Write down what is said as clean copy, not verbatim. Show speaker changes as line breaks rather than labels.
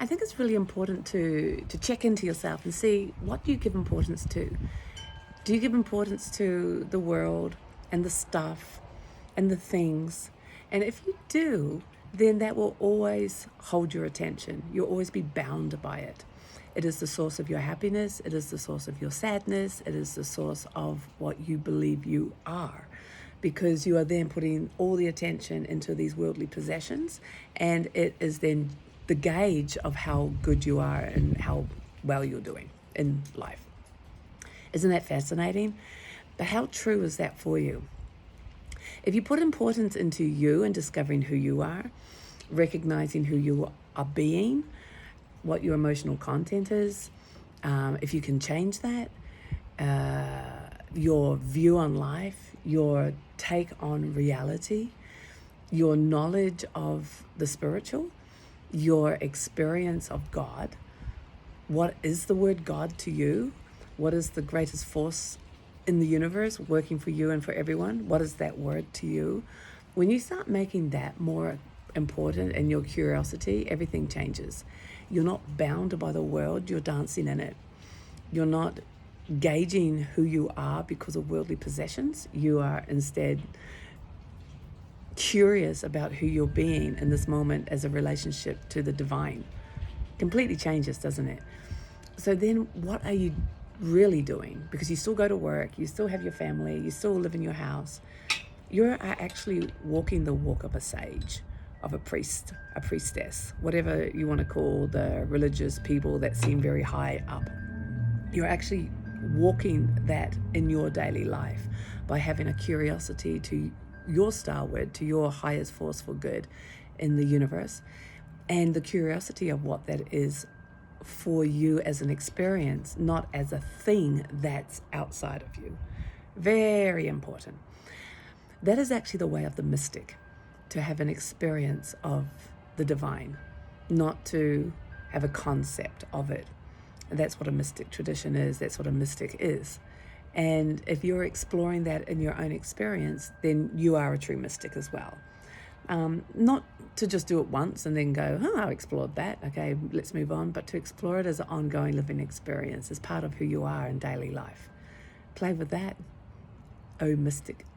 I think it's really important to check into yourself and see, what do you give importance to? Do you give importance to the world and the stuff and the things? And if you do, then that will always hold your attention. You'll always be bound by it. It is the source of your happiness. It is the source of your sadness. It is the source of what you believe you are, because you are then putting all the attention into these worldly possessions, and it is then the gauge of how good you are and how well you're doing in life. Isn't that fascinating? But how true is that for you? If you put importance into you and discovering who you are, recognizing who you are being, what your emotional content is, if you can change that, your view on life, your take on reality, your knowledge of the spiritual, your experience of God. What is the word God to you? What is the greatest force in the universe working for you and for everyone? What is that word to you? When you start making that more important and your curiosity, everything changes. You're not bound by the world, you're dancing in it. You're not gauging who you are because of worldly possessions. You are instead curious about who you're being in this moment as a relationship to the divine. Completely changes, doesn't it? So then what are you really doing? Because you still go to work, you still have your family, you still live in your house. You are actually walking the walk of a sage, of a priest, a priestess, whatever you want to call the religious people that seem very high up. You're actually walking that in your daily life by having a curiosity to your starward, to your highest force for good in the universe, and the curiosity of what that is for you as an experience, not as a thing that's outside of you. Very important. That is actually the way of the mystic, to have an experience of the divine, not to have a concept of it. And that's what a mystic tradition is. That's what a mystic is. And if you're exploring that in your own experience, then you are a true mystic as well. Not to just do it once and then go, I explored that, okay, let's move on, but to explore it as an ongoing living experience, as part of who you are in daily life. Play with that, oh mystic.